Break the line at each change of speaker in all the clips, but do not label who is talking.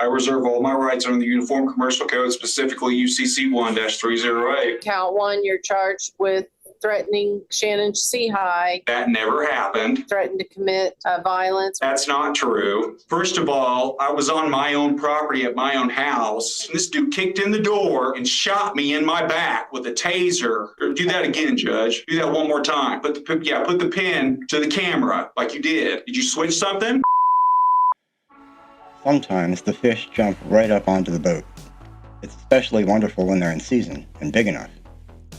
I reserve all my rights under the Uniform Commercial Code, specifically UCC 1-308.
Count one, you're charged with threatening Shannon C. High.
That never happened.
Threatened to commit violence.
That's not true. First of all, I was on my own property at my own house. This dude kicked in the door and shot me in my back with a taser. Do that again, Judge. Do that one more time. Put the pin to the camera like you did. Did you switch something?
Sometimes the fish jump right up onto the boat. It's especially wonderful when they're in season and big enough.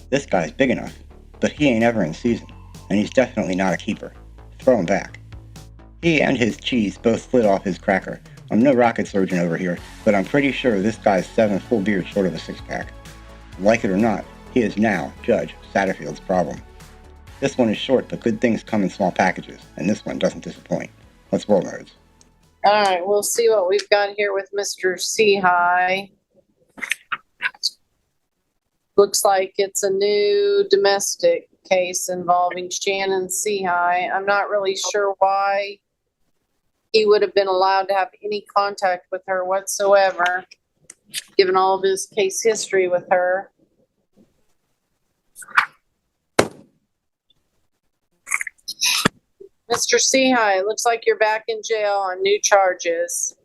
This guy's big enough, but he ain't ever in season, and he's definitely not a keeper. Throw him back. He and his cheese both slid off his cracker. I'm no rocket surgeon over here, but I'm pretty sure this guy's 7 full beers short of a 6-pack. Like it or not, he is now Judge Satterfield's problem. This one is short, but good things come in small packages, and this one doesn't disappoint. Let's roll, nerds.
All right, we'll see what we've got here with Mr. C. High. Looks like it's a new domestic case involving Shannon C. High. I'm not really sure why he would have been allowed to have any contact with her whatsoever, given all of his case history with her. Mr. C. High, it looks like you're back in jail on new charges.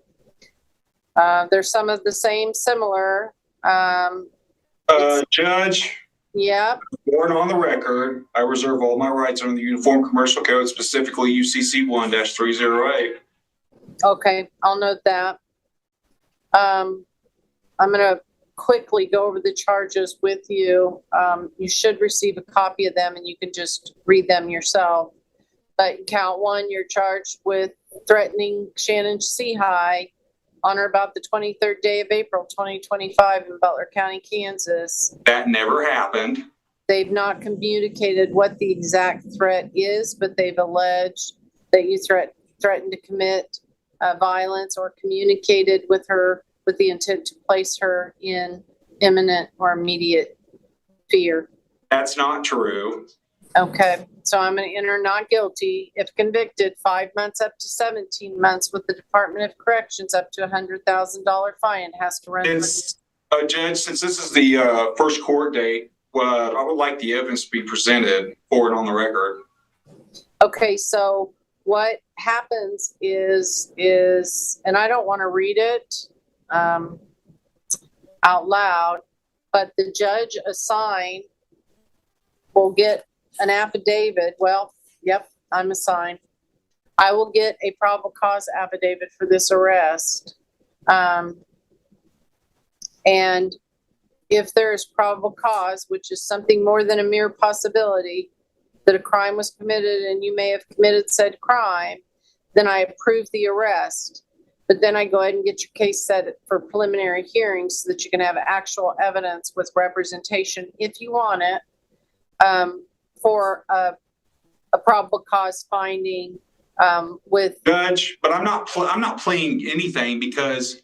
There's some of the similar.
Judge.
Yep.
Born on the record, I reserve all my rights under the Uniform Commercial Code, specifically UCC 1-308.
Okay, I'll note that. I'm going to quickly go over the charges with you. You should receive a copy of them and you can just read them yourself. But count one, you're charged with threatening Shannon C. High on or about the 23rd day of April, 2025 in Butler County, Kansas.
That never happened.
They've not communicated what the exact threat is, but they've alleged that you threatened to commit violence or communicated with her with the intent to place her in imminent or immediate fear.
That's not true.
Okay, so I'm going to enter not guilty. If convicted, 5 months up to 17 months with the Department of Corrections, up to $100,000 fine. Has to run.
Judge, since this is the first court date, I would like the evidence to be presented for it on the record.
Okay, so what happens is, and I don't want to read it out loud, but the judge assigned will get an affidavit. Well, yep, I'm assigned. I will get a probable cause affidavit for this arrest. And if there is probable cause, which is something more than a mere possibility that a crime was committed and you may have committed said crime, then I approve the arrest. But then I go ahead and get your case set for preliminary hearings so that you can have actual evidence with representation, if you want it, for a probable cause finding with
Judge. But I'm not playing anything because,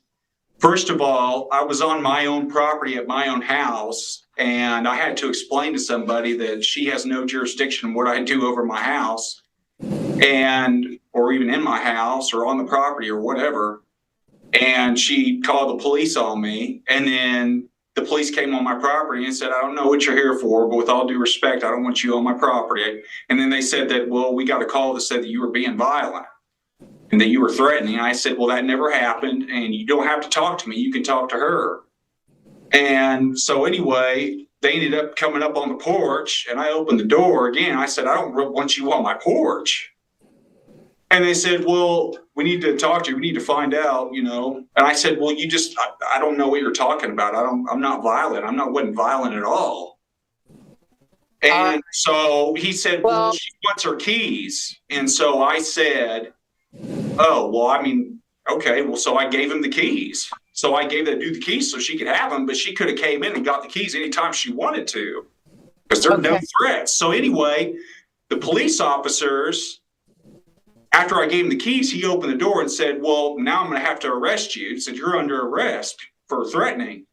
first of all, I was on my own property at my own house, and I had to explain to somebody that she has no jurisdiction in what I do over my house, or even in my house or on the property or whatever. And she called the police on me, and then the police came on my property and said, I don't know what you're here for, but with all due respect, I don't want you on my property. And then they said that, well, we got a call that said that you were being violent and that you were threatening. I said, well, that never happened, and you don't have to talk to me. You can talk to her. And so anyway, they ended up coming up on the porch, and I opened the door again. I said, I don't want you on my porch. And they said, well, we need to talk to you. We need to find out, And I said, well, I don't know what you're talking about. I'm not violent. Wasn't violent at all. And so he said, well, she wants her keys. And so I said, oh, well, okay. Well, so I gave him the keys. So I gave that dude the keys so she could have them, but she could have came in and got the keys anytime she wanted to because there are no threats. So anyway, the police officers, after I gave him the keys, he opened the door and said, well, now I'm going to have to arrest you. He said, you're under arrest for threatening.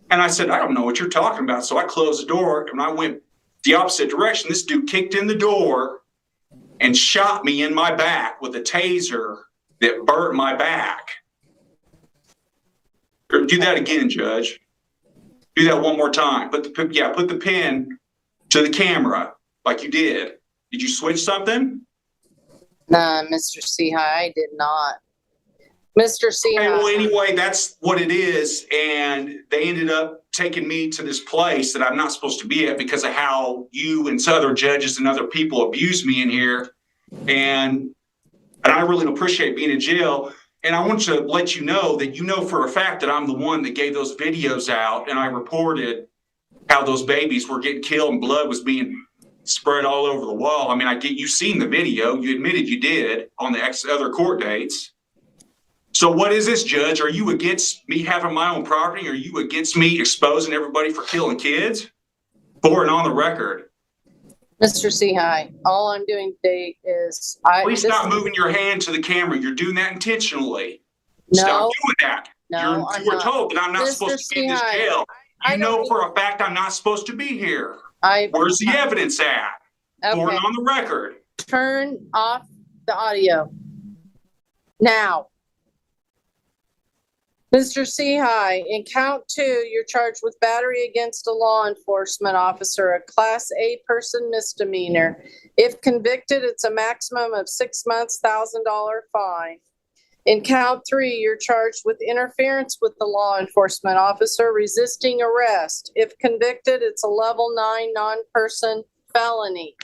And I said, I don't know what you're talking about. So I closed the door and I went the opposite direction. This dude kicked in the door and shot me in my back with a taser that burnt my back. do that again, Judge. Do that one more time. Put the pen to the camera like you did. Did you switch something?
Nah, Mr. Seahigh, I did not. Mr. Seahigh.
Okay, well, anyway, that's what it is. And they ended up taking me to this place that I'm not supposed to be at because of how you and other judges and other people abused me in here. And I really appreciate being in jail. And I want to let you know that you know for a fact that I'm the one that gave those videos out, and I reported how those babies were getting killed and blood was being spread all over the wall. I mean, you've seen the video. You admitted you did on the other court dates. So what is this, Judge? Are you against me having my own property? Are you against me exposing everybody for killing kids? For and on the record.
Mr. Seahigh, all I'm doing today is
Please stop moving your hand to the camera. You're doing that intentionally.
No,
stop doing that.
No,
you were told that I'm not supposed to be in this jail. You know for a fact I'm not supposed to be here. Where's the evidence at?
Okay.
For and on the record.
Turn off the audio. Now. Mr. Seahigh, in count 2, you're charged with battery against a law enforcement officer, a Class A person misdemeanor. If convicted, it's a maximum of 6 months, $1,000 fine. In count 3, you're charged with interference with the law enforcement officer, resisting arrest. If convicted, it's a level 9 non-person felony.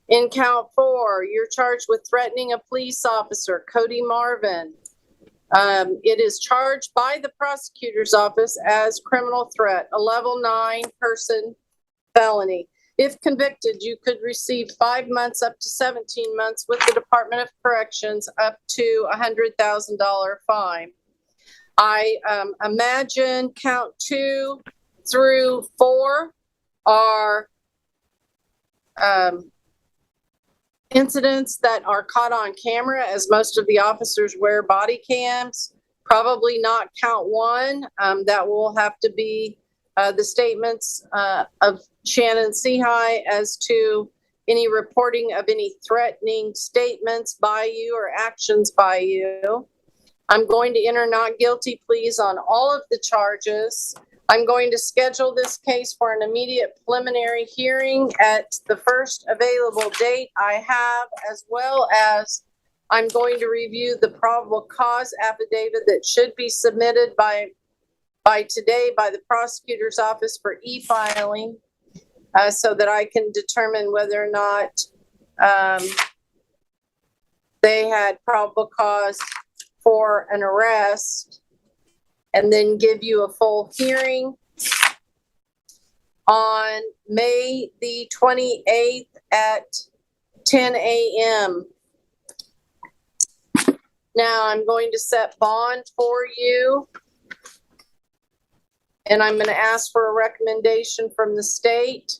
In count 4, you're charged with threatening a police officer, Cody Marvin. It is charged by the prosecutor's office as criminal threat, a level 9 person felony. If convicted, you could receive 5 months up to 17 months with the Department of Corrections, up to $100,000 fine. I imagine count 2 through 4 are incidents that are caught on camera, as most of the officers wear body cams. Probably not count 1. That will have to be the statements of Shannon Seahigh as to any reporting of any threatening statements by you or actions by you. I'm going to enter not guilty pleas on all of the charges. I'm going to schedule this case for an immediate preliminary hearing at the first available date I have, as well as I'm going to review the probable cause affidavit that should be submitted by today by the prosecutor's office for e-filing, so that I can determine whether or not they had probable cause for an arrest, and then give you a full hearing on May the 28th at 10 a.m. Now I'm going to set bond for you, and I'm going to ask for a recommendation from the state.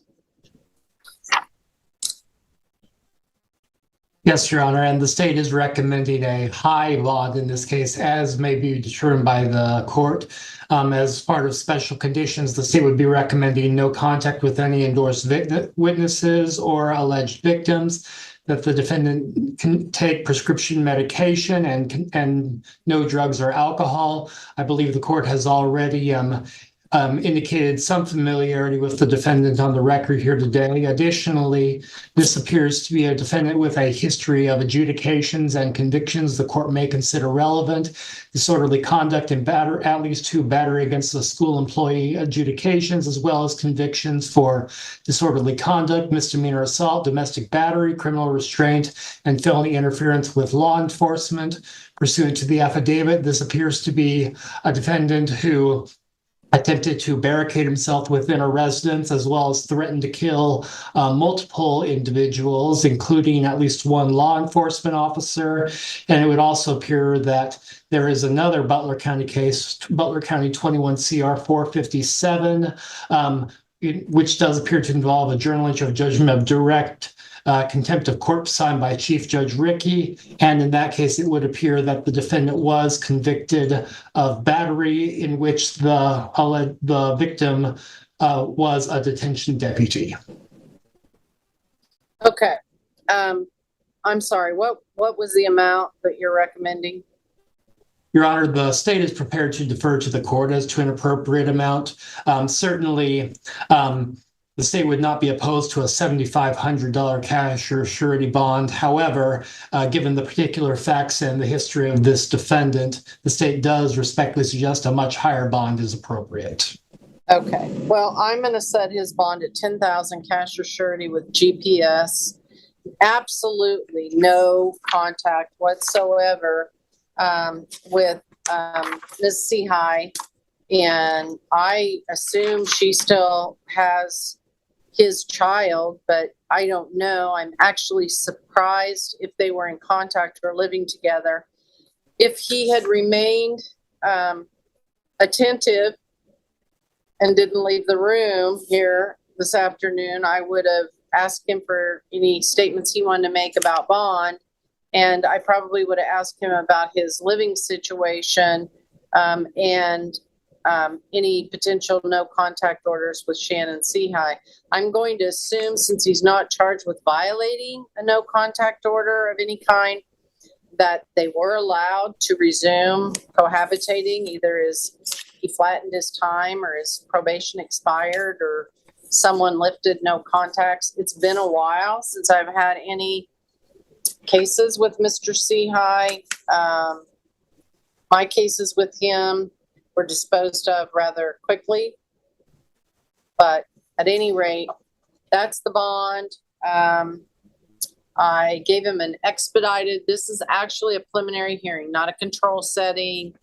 Yes, Your Honor, and the state is recommending a high bond in this case, as may be determined by the court. As part of special conditions, the state would be recommending no contact with any endorsed witnesses or alleged victims, that the defendant can take prescription medication and no drugs or alcohol. I believe the court has already indicated some familiarity with the defendant on the record here today. Additionally, this appears to be a defendant with a history of adjudications and convictions the court may consider relevant. Disorderly conduct and at least 2 battery against the school employee adjudications, as well as convictions for disorderly conduct, misdemeanor assault, domestic battery, criminal restraint, and felony interference with law enforcement. Pursuant to the affidavit, this appears to be a defendant who attempted to barricade himself within a residence, as well as threatened to kill multiple individuals, including at least 1 law enforcement officer. And it would also appear that there is another Butler County case, Butler County 21 CR 457, which does appear to involve a journal entry of judgment of direct contempt of court signed by Chief Judge Rickey. And in that case, it would appear that the defendant was convicted of battery, in which the victim was a detention deputy.
Okay. I'm sorry, what was the amount that you're recommending?
Your Honor, the state is prepared to defer to the court as to an appropriate amount. Certainly, the state would not be opposed to a $7,500 cash or surety bond. However, given the particular facts and the history of this defendant, the state does respectfully suggest a much higher bond is appropriate.
Okay, well, I'm gonna set his bond at 10,000 cash or surety with GPS. Absolutely no contact whatsoever with Ms. Sehi. And I assume she still has his child, but I don't know. I'm actually surprised if they were in contact or living together. If he had remained attentive and didn't leave the room here this afternoon, I would have asked him for any statements he wanted to make about bond. And I probably would have asked him about his living situation and any potential no contact orders with Shannon Sehi. I'm going to assume, since he's not charged with violating a no contact order of any kind, that they were allowed to resume cohabitating, either as he flattened his time or his probation expired or someone lifted no contacts. It's been a while since I've had any cases with Mr. Sehi. My cases with him were disposed of rather quickly. But at any rate, that's the bond. I gave him an expedited, this is actually a preliminary hearing, not a control setting.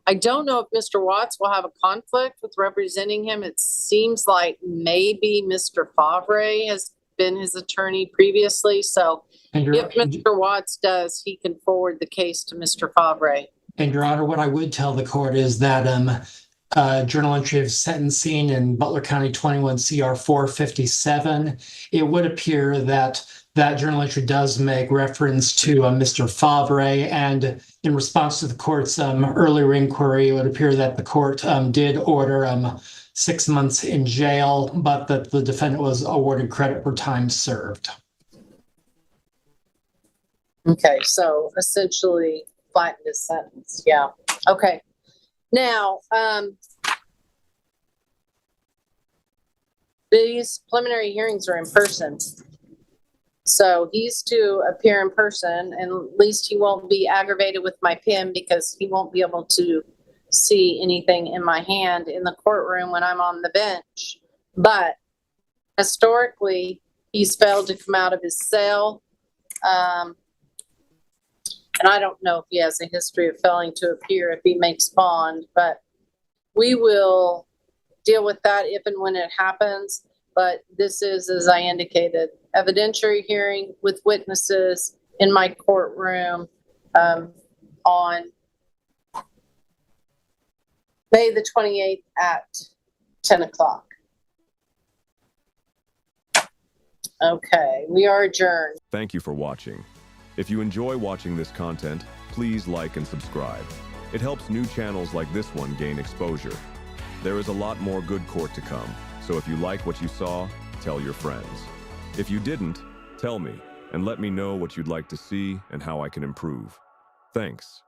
I don't know if Mr. Watts will have a conflict with representing him. It seems like maybe Mr. Favre has been his attorney previously. So if Mr. Watts does, he can forward the case to Mr. Favre.
And Your Honor, what I would tell the court is that journal entry of sentencing in Butler County 21 CR 457, it would appear that that journal entry does make reference to Mr. Favre, and in response to the court's earlier inquiry, it would appear that the court did order 6 months in jail, but that the defendant was awarded credit for time served.
Okay, so essentially flattened his sentence. Yeah. Okay. Now, these preliminary hearings are in person. So he's to appear in person, and at least he won't be aggravated with my pen because he won't be able to see anything in my hand in the courtroom when I'm on the bench. But historically, he's failed to come out of his cell. And I don't know if he has a history of failing to appear if he makes bond, but we will deal with that if and when it happens. But this is, as I indicated, evidentiary hearing with witnesses in my courtroom on May the 28th at 10 o'clock. Okay, we are adjourned.
Thank you for watching. If you enjoy watching this content, please like and subscribe. It helps new channels like this one gain exposure. There is a lot more good court to come, so if you like what you saw, tell your friends. If you didn't, tell me, and let me know what you'd like to see and how I can improve. Thanks.